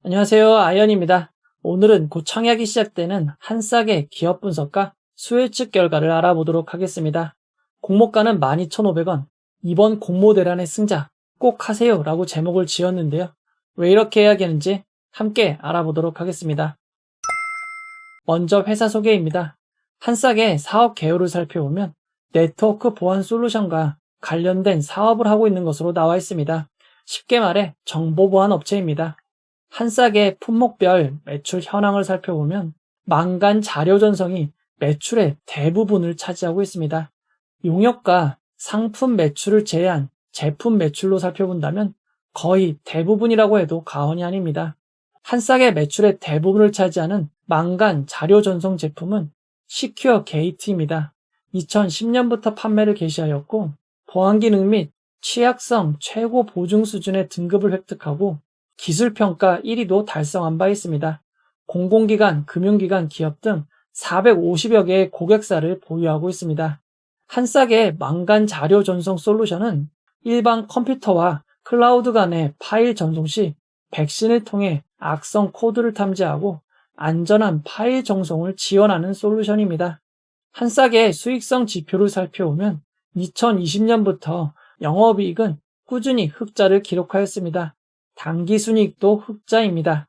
안녕하세요. 아이언입니다. 오늘은 곧 청약이 시작되는 한 싹의 기업 분석과 수요 측 결과를 알아보도록 하겠습니다. 공모가는 12,500원, 이번 공모 대란의 승자 꼭 하세요 라고 제목을 지었는데요. 왜 이렇게 이야기하는지 함께 알아보도록 하겠습니다. 먼저 회사 소개입니다. 한 싹의 사업 개요를 살펴보면 네트워크 보안 솔루션과 관련된 사업을 하고 있는 것으로 나와 있습니다. 쉽게 말해 정보 보안 업체입니다. 한 싹의 품목별 매출 현황을 살펴보면 망간 자료 전송이 매출의 대부분을 차지하고 있습니다. 용역과 상품 매출을 제외한 제품 매출로 살펴본다면 거의 대부분이라고 해도 과언이 아닙니다. 한 싹의 매출의 대부분을 차지하는 망간 자료 전송 제품은 시큐어 게이트입니다. 2010년부터 판매를 개시하였고 보안 기능 및 취약성 최고 보증 수준의 등급을 획득하고 기술평가 1위도 달성한 바 있습니다. 공공기관, 금융기관, 기업 등 450여 개의 고객사를 보유하고 있습니다. 한 싹의 망간 자료 전송 솔루션은 일반 컴퓨터와 클라우드 간의 파일 전송 시 백신을 통해 악성 코드를 탐지하고 안전한 파일 전송을 지원하는 솔루션입니다. 한 싹의 수익성 지표를 살펴보면 2020년부터 영업이익은 꾸준히 흑자를 기록하였습니다. 당기순이익도 흑자입니다.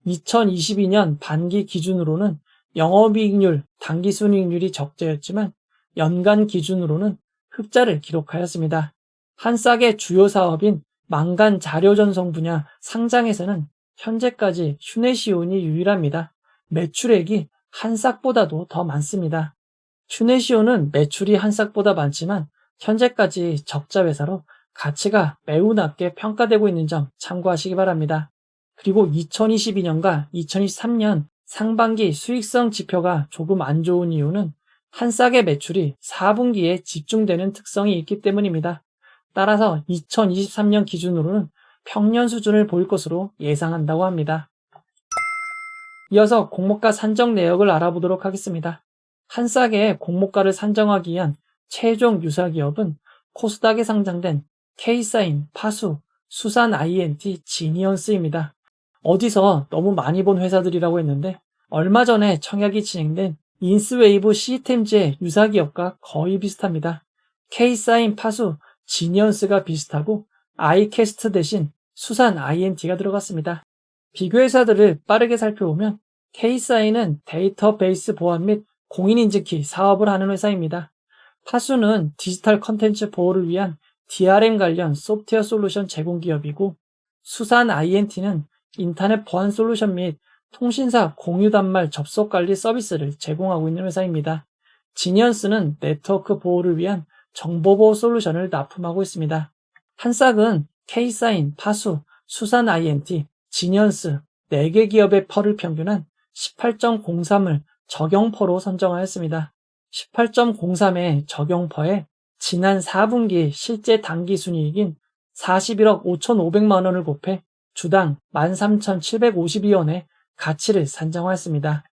2022년 반기 기준으로는 영업이익률, 당기순이익률이 적자였지만 연간 기준으로는 흑자를 기록하였습니다. 한 싹의 주요 사업인 망간 자료 전송 분야 상장에서는 현재까지 휴네시온이 유일합니다. 매출액이 한 싹보다도 더 많습니다. 휴네시온은 매출이 한 싹보다 많지만 현재까지 적자 회사로 가치가 매우 낮게 평가되고 있는 점 참고하시기 바랍니다. 그리고 2022년과 2023년 상반기 수익성 지표가 조금 안 좋은 이유는 한 싹의 매출이 4분기에 집중되는 특성이 있기 때문입니다. 따라서 2023년 기준으로는 평년 수준을 보일 것으로 예상한다고 합니다. 이어서 공모가 산정 내역을 알아보도록 하겠습니다. 한 싹의 공모가를 산정하기 위한 최종 유사 기업은 코스닥에 상장된 K사인, 파수, 수산 INT, 지니언스입니다. 어디서 너무 많이 본 회사들이라고 했는데 얼마 전에 청약이 진행된 인스웨이브 시스템즈의 유사 기업과 거의 비슷합니다. K사인, 파수, 지니언스가 비슷하고 아이캐스트 대신 수산 INT가 들어갔습니다. 비교 회사들을 빠르게 살펴보면 K사인은 데이터베이스 보안 및 공인인증키 사업을 하는 회사입니다. 파수는 디지털 컨텐츠 보호를 위한 DRM 관련 소프트웨어 솔루션 제공 기업이고 수산 INT는 인터넷 보안 솔루션 및 통신사 공유 단말 접속 관리 서비스를 제공하고 있는 회사입니다. 지니언스는 네트워크 보호를 위한 정보보호 솔루션을 납품하고 있습니다. 한 싹은 K사인, 파수, 수산 INT, 지니언스 4개 기업의 펄을 평균한 18.03을 적용퍼로 선정하였습니다. 18.03의 적용퍼에 지난 4분기 실제 당기순이익인 41억 5,500만 원을 곱해 주당 13,752원의 가치를 산정하였습니다.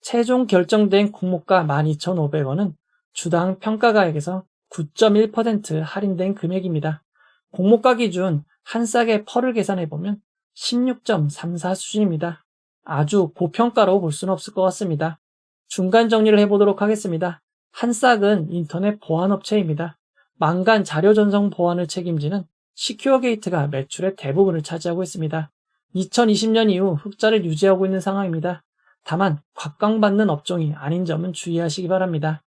최종 결정된 공모가 12,500원은 주당 평가가액에서 9.1% 할인된 금액입니다. 공모가 기준 한 싹의 펄을 계산해보면 16.34 수준입니다. 아주 고평가로 볼 수는 없을 것 같습니다. 중간 정리를 해보도록 하겠습니다. 한 싹은 인터넷 보안업체입니다. 망간 자료 전송 보안을 책임지는 시큐어 게이트가 매출의 대부분을 차지하고 있습니다. 2020년 이후 흑자를 유지하고 있는 상황입니다. 다만 곽강받는 업종이 아닌 점은 주의하시기 바랍니다.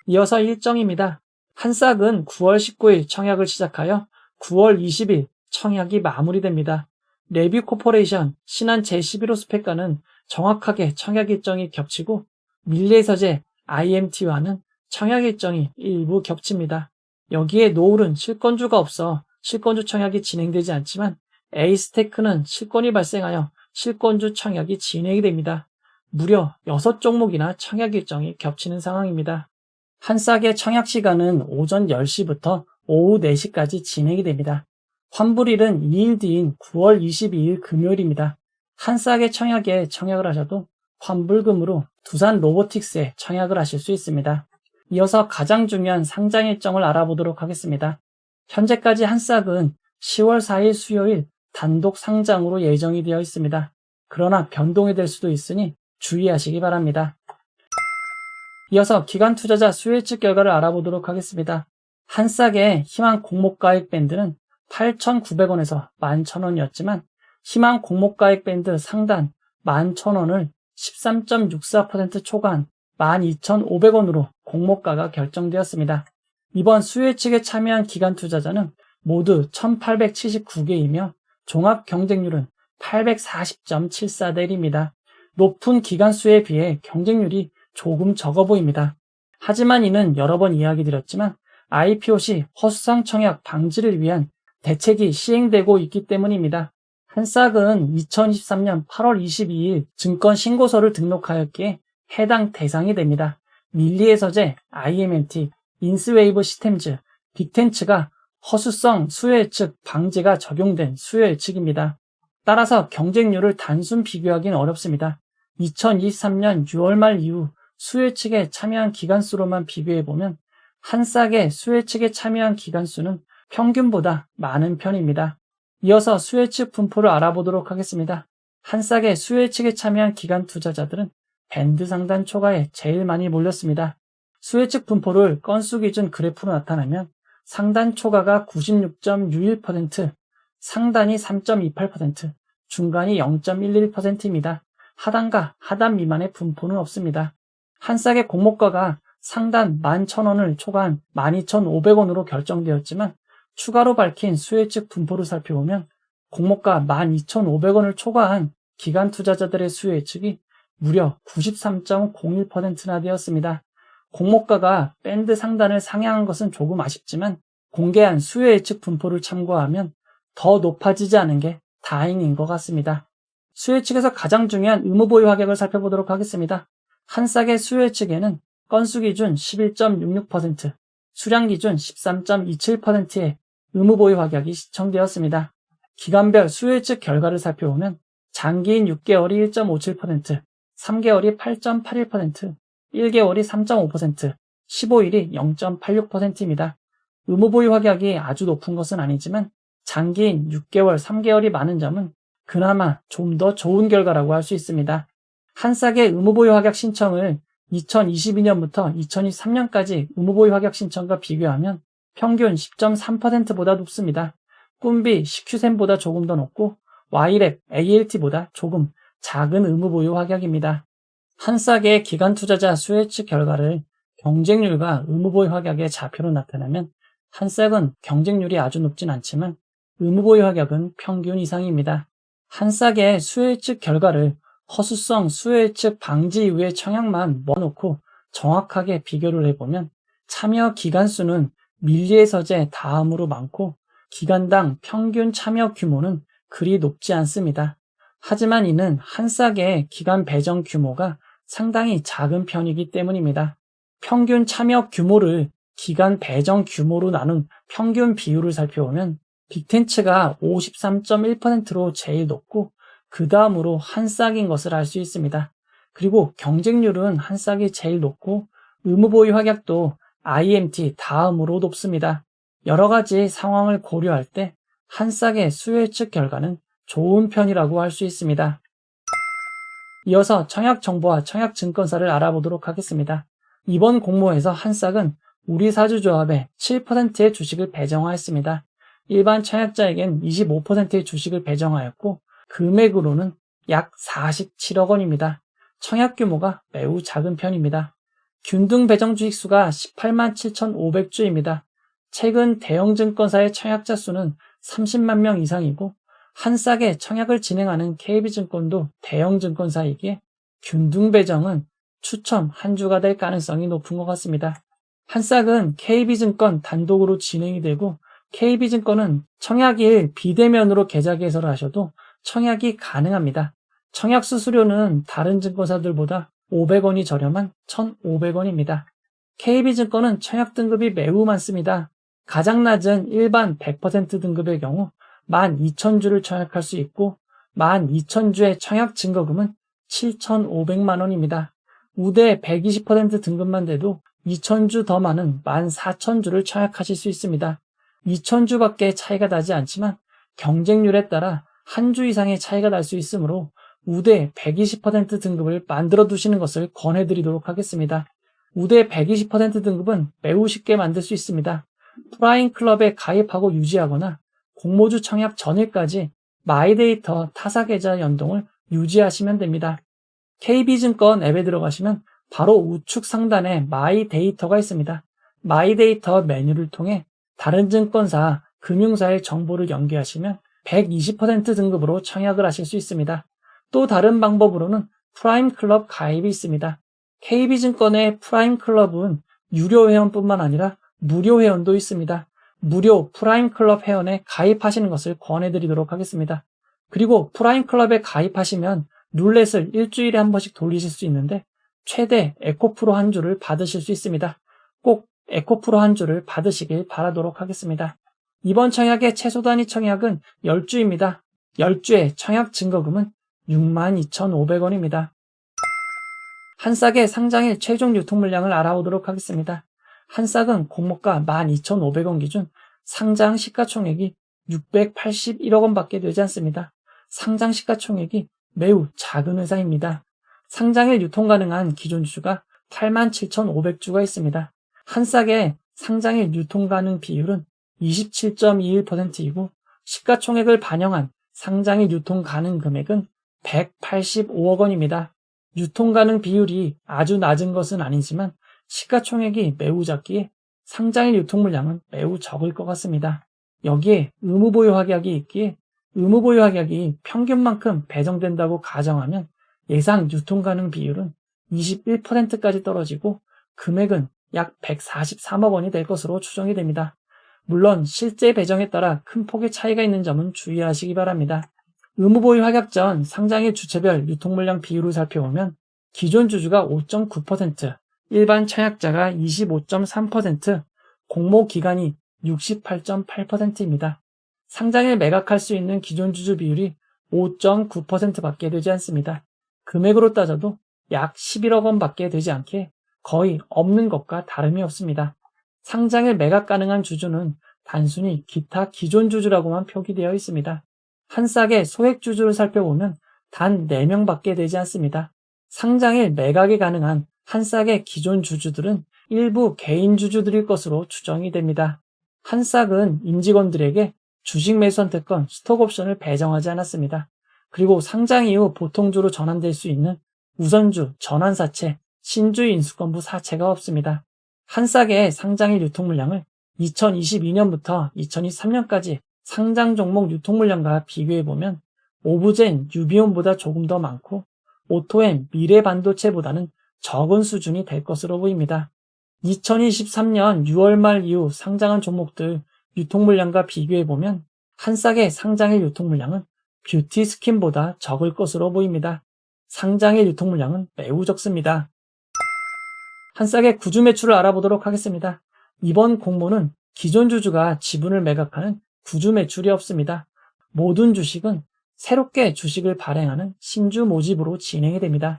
이어서 일정입니다. 한 싹은 9월 19일 청약을 시작하여 9월 20일 청약이 마무리됩니다. 레뷰 코퍼레이션 신한 제11호 스펙과는 정확하게 청약 일정이 겹치고 밀레서재 IMT와는 청약 일정이 일부 겹칩니다. 여기에 노을은 실권주가 없어 실권주 청약이 진행되지 않지만 에이스테크는 실권이 발생하여 실권주 청약이 진행이 됩니다. 무려 6종목이나 청약 일정이 겹치는 상황입니다. 한 싹의 청약 시간은 오전 10시부터 오후 4시까지 진행이 됩니다. 환불일은 2일 뒤인 9월 22일 금요일입니다. 한 싹의 청약에 청약을 하셔도 환불금으로 두산 로보틱스에 청약을 하실 수 있습니다. 이어서 가장 중요한 상장 일정을 알아보도록 하겠습니다. 현재까지 한 싹은 10월 4일 수요일 단독 상장으로 예정이 되어 있습니다. 그러나 변동이 될 수도 있으니 주의하시기 바랍니다. 이어서 기관 투자자 수혜측 결과를 알아보도록 하겠습니다. 한 싹의 희망 공모가액 밴드는 8,900원에서 11,000원이었지만 희망 공모가액 밴드 상단 11,000원을 13.64% 초과한 12,500원으로 공모가가 결정되었습니다. 이번 수혜측에 참여한 기관 투자자는 모두 1,879개이며 종합 경쟁률은 840.74대 1입니다. 높은 기관 수에 비해 경쟁률이 조금 적어 보입니다. 하지만 이는 여러 번 이야기 드렸지만 IPO 시 허수상 청약 방지를 위한 대책이 시행되고 있기 때문입니다. 한 싹은 2023년 8월 22일 증권 신고서를 등록하였기에 해당 대상이 됩니다. 밀리에서제, IMMT, 인스웨이브 시스템즈, 빅텐츠가 허수성 수혜측 방지가 적용된 수혜측입니다. 따라서 경쟁률을 단순 비교하기는 어렵습니다. 2023년 6월 말 이후 수혜측에 참여한 기관수로만 비교해보면 한 싹의 수혜측에 참여한 기관수는 평균보다 많은 편입니다. 이어서 수혜측 분포를 알아보도록 하겠습니다. 한 싹의 수혜측에 참여한 기관 투자자들은 밴드 상단 초과에 제일 많이 몰렸습니다. 수혜측 분포를 건수 기준 그래프로 나타내면 상단 초과가 96.61%, 상단이 3.28%, 중간이 0.11%입니다. 하단과 하단 미만의 분포는 없습니다. 한 싹의 공모가가 상단 11,000원을 초과한 12,500원으로 결정되었지만 추가로 밝힌 수혜측 분포를 살펴보면 공모가 12,500원을 초과한 기관 투자자들의 수혜측이 무려 93.01%나 되었습니다. 공모가가 밴드 상단을 상향한 것은 조금 아쉽지만 공개한 수혜측 분포를 참고하면 더 높아지지 않은 게 다행인 것 같습니다. 수혜측에서 가장 중요한 의무보유 확약을 살펴보도록 하겠습니다. 한 싹의 수혜측에는 건수 기준 11.66%, 수량 기준 13.27%의 의무보유 확약이 시청되었습니다. 기간별 수혜측 결과를 살펴보면 장기인 6개월이 1.57%, 3개월이 8.81%, 1개월이 3.5%, 15일이 0.86%입니다. 의무보유 확약이 아주 높은 것은 아니지만 장기인 6개월, 3개월이 많은 점은 그나마 좀 더 좋은 결과라고 할 수 있습니다. 한 싹의 의무보유 확약 신청을 2022년부터 2023년까지 의무보유 확약 신청과 비교하면 평균 10.3%보다 높습니다. 꿈비, CQ샘보다 조금 더 높고 Y랩, ALT보다 조금 작은 의무보유 확약입니다. 한 싹의 기관 투자자 수혜측 결과를 경쟁률과 의무보유 확약의 좌표로 나타내면 한 싹은 경쟁률이 아주 높진 않지만 의무보유 확약은 평균 이상입니다. 한 싹의 수혜측 결과를 허수성 수혜측 방지 이후의 청약만 모아놓고 정확하게 비교를 해보면 참여 기간 수는 밀리에서제 다음으로 많고 기간당 평균 참여 규모는 그리 높지 않습니다. 하지만 이는 한 싹의 기간 배정 규모가 상당히 작은 편이기 때문입니다. 평균 참여 규모를 기간 배정 규모로 나눈 평균 비율을 살펴보면 빅텐츠가 53.1%로 제일 높고 그 다음으로 한 싹인 것을 알 수 있습니다. 그리고 경쟁률은 한 싹이 제일 높고 의무보유 확약도 IMT 다음으로 높습니다. 여러 가지 상황을 고려할 때 한 싹의 수혜측 결과는 좋은 편이라고 할 수 있습니다. 이어서 청약정보와 청약증권사를 알아보도록 하겠습니다. 이번 공모에서 한 싹은 우리사주조합에 7%의 주식을 배정하였습니다. 일반 청약자에겐 25%의 주식을 배정하였고 금액으로는 약 47억 원입니다. 청약 규모가 매우 작은 편입니다. 균등 배정 주식 수가 18만 7,500주입니다. 최근 대형 증권사의 청약자 수는 30만 명 이상이고 한 싹의 청약을 진행하는 KB증권도 대형 증권사이기에 균등 배정은 추첨 한 주가 될 가능성이 높은 것 같습니다. 한 싹은 KB증권 단독으로 진행이 되고 KB증권은 청약일 비대면으로 계좌 개설을 하셔도 청약이 가능합니다. 청약 수수료는 다른 증권사들보다 500원이 저렴한 1,500원입니다. KB증권은 청약 등급이 매우 많습니다. 가장 낮은 일반 100% 등급의 경우 12,000주를 청약할 수 있고 12,000주의 청약 증거금은 7,500만 원입니다. 우대 120% 등급만 돼도 2,000주 더 많은 14,000주를 청약하실 수 있습니다. 2,000주밖에 차이가 나지 않지만 경쟁률에 따라 한 주 이상의 차이가 날 수 있으므로 우대 120% 등급을 만들어 두시는 것을 권해드리도록 하겠습니다. 우대 120% 등급은 매우 쉽게 만들 수 있습니다. 프라임 클럽에 가입하고 유지하거나 공모주 청약 전일까지 마이데이터 타사 계좌 연동을 유지하시면 됩니다. KB증권 앱에 들어가시면 바로 우측 상단에 마이데이터가 있습니다. 마이데이터 메뉴를 통해 다른 증권사, 금융사의 정보를 연계하시면 120% 등급으로 청약을 하실 수 있습니다. 또 다른 방법으로는 프라임 클럽 가입이 있습니다. KB증권의 프라임 클럽은 유료 회원뿐만 아니라 무료 회원도 있습니다. 무료 프라임 클럽 회원에 가입하시는 것을 권해드리도록 하겠습니다. 그리고 프라임 클럽에 가입하시면 룰렛을 일주일에 한 번씩 돌리실 수 있는데 최대 에코프로 한 주를 받으실 수 있습니다. 꼭 에코프로 한 주를 받으시길 바라도록 하겠습니다. 이번 청약의 최소 단위 청약은 10주입니다. 10주의 청약 증거금은 62,500원입니다. 한 싹의 상장일 최종 유통 물량을 알아보도록 하겠습니다. 한 싹은 공모가 12,500원 기준 상장 시가총액이 681억 원밖에 되지 않습니다. 상장 시가총액이 매우 작은 회사입니다. 상장일 유통 가능한 기존 주주가 87,500주가 있습니다. 한 싹의 상장일 유통 가능 비율은 27.21%이고 시가총액을 반영한 상장일 유통 가능 금액은 185억 원입니다. 유통 가능 비율이 아주 낮은 것은 아니지만 시가총액이 매우 작기에 상장일 유통 물량은 매우 적을 것 같습니다. 여기에 의무보유 확약이 있기에 의무보유 확약이 평균만큼 배정된다고 가정하면 예상 유통 가능 비율은 21%까지 떨어지고 금액은 약 143억 원이 될 것으로 추정이 됩니다. 물론 실제 배정에 따라 큰 폭의 차이가 있는 점은 주의하시기 바랍니다. 의무보유 확약 전 상장일 주체별 유통 물량 비율을 살펴보면 기존 주주가 5.9%, 일반 청약자가 25.3%, 공모 기간이 68.8%입니다. 상장일 매각할 수 있는 기존 주주 비율이 5.9%밖에 되지 않습니다. 금액으로 따져도 약 11억 원밖에 되지 않게 거의 없는 것과 다름이 없습니다. 상장일 매각 가능한 주주는 단순히 기타 기존 주주라고만 표기되어 있습니다. 한 싹의 소액 주주를 살펴보면 단 4명밖에 되지 않습니다. 상장일 매각이 가능한 한 싹의 기존 주주들은 일부 개인 주주들일 것으로 추정이 됩니다. 한 싹은 임직원들에게 주식 매수 선택권, 스톡옵션을 배정하지 않았습니다. 그리고 상장 이후 보통주로 전환될 수 있는 우선주, 전환사채, 신주 인수권부 사채가 없습니다. 한 싹의 상장일 유통 물량을 2022년부터 2023년까지 상장 종목 유통 물량과 비교해보면 오브젠, 유비온보다 조금 더 많고 오토엠, 미래반도체보다는 적은 수준이 될 것으로 보입니다. 2023년 6월 말 이후 상장한 종목들 유통 물량과 비교해보면 한 싹의 상장일 유통 물량은 뷰티 스킨보다 적을 것으로 보입니다. 상장일 유통 물량은 매우 적습니다. 한 싹의 구주 매출을 알아보도록 하겠습니다. 이번 공모는 기존 주주가 지분을 매각하는 구주 매출이 없습니다. 모든 주식은 새롭게 주식을 발행하는 신주 모집으로 진행이 됩니다.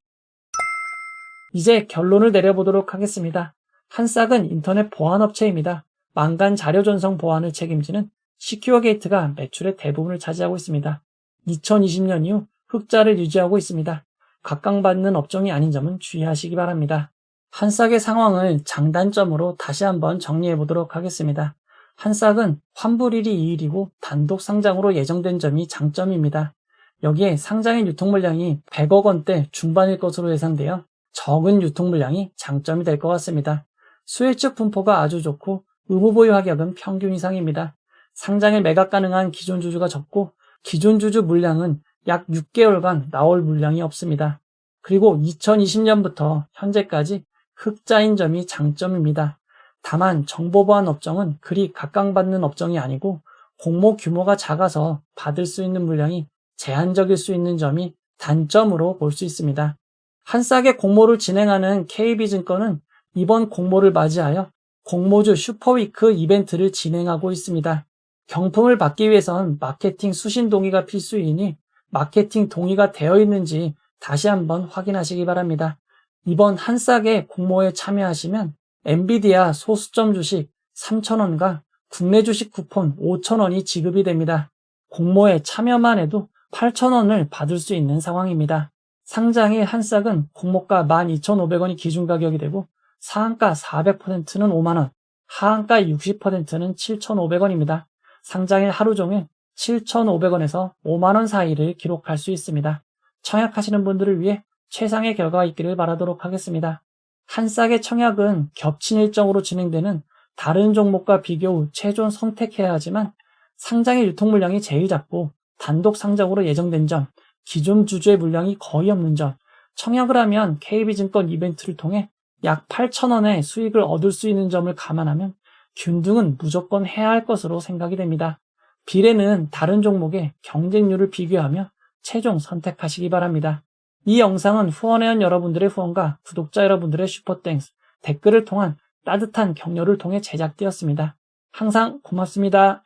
이제 결론을 내려보도록 하겠습니다. 한 싹은 인터넷 보안업체입니다. 망간 자료 전송 보안을 책임지는 시큐어 게이트가 매출의 대부분을 차지하고 있습니다. 2020년 이후 흑자를 유지하고 있습니다. 각광받는 업종이 아닌 점은 주의하시기 바랍니다. 한 싹의 상황을 장단점으로 다시 한번 정리해 보도록 하겠습니다. 한 싹은 환불일이 2일이고 단독 상장으로 예정된 점이 장점입니다. 여기에 상장인 유통 물량이 100억 원대 중반일 것으로 예상되어 적은 유통 물량이 장점이 될 것 같습니다. 수혜측 분포가 아주 좋고 의무보유 확약은 평균 이상입니다. 상장에 매각 가능한 기존 주주가 적고 기존 주주 물량은 약 6개월간 나올 물량이 없습니다. 그리고 2020년부터 현재까지 흑자인 점이 장점입니다. 다만 정보보안 업종은 그리 각광받는 업종이 아니고 공모 규모가 작아서 받을 수 있는 물량이 제한적일 수 있는 점이 단점으로 볼 수 있습니다. 한 싹의 공모를 진행하는 KB증권은 이번 공모를 맞이하여 공모주 슈퍼위크 이벤트를 진행하고 있습니다. 경품을 받기 위해선 마케팅 수신 동의가 필수이니 마케팅 동의가 되어 있는지 다시 한번 확인하시기 바랍니다. 이번 한 싹의 공모에 참여하시면 엔비디아 소수점 주식 3,000원과 국내 주식 쿠폰 5,000원이 지급이 됩니다. 공모에 참여만 해도 8,000원을 받을 수 있는 상황입니다. 상장일 한 싹은 공모가 12,500원이 기준 가격이 되고 상한가 400%는 5만원, 하한가 60%는 7,500원입니다. 상장일 하루 종일 7,500원에서 5만원 사이를 기록할 수 있습니다. 청약하시는 분들을 위해 최상의 결과가 있기를 바라도록 하겠습니다. 한 싹의 청약은 겹친 일정으로 진행되는 다른 종목과 비교 후 최종 선택해야 하지만 상장의 유통 물량이 제일 작고 단독 상장으로 예정된 점, 기존 주주의 물량이 거의 없는 점, 청약을 하면 KB증권 이벤트를 통해 약 8,000원의 수익을 얻을 수 있는 점을 감안하면 균등은 무조건 해야 할 것으로 생각이 됩니다. 비례는 다른 종목의 경쟁률을 비교하며 최종 선택하시기 바랍니다. 이 영상은 후원회원 여러분들의 후원과 구독자 여러분들의 슈퍼땡스, 댓글을 통한 따뜻한 격려를 통해 제작되었습니다. 항상 고맙습니다.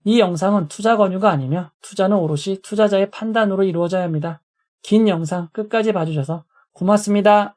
이 영상은 투자 권유가 아니며 투자는 오롯이 투자자의 판단으로 이루어져야 합니다. 긴 영상 끝까지 봐주셔서 고맙습니다.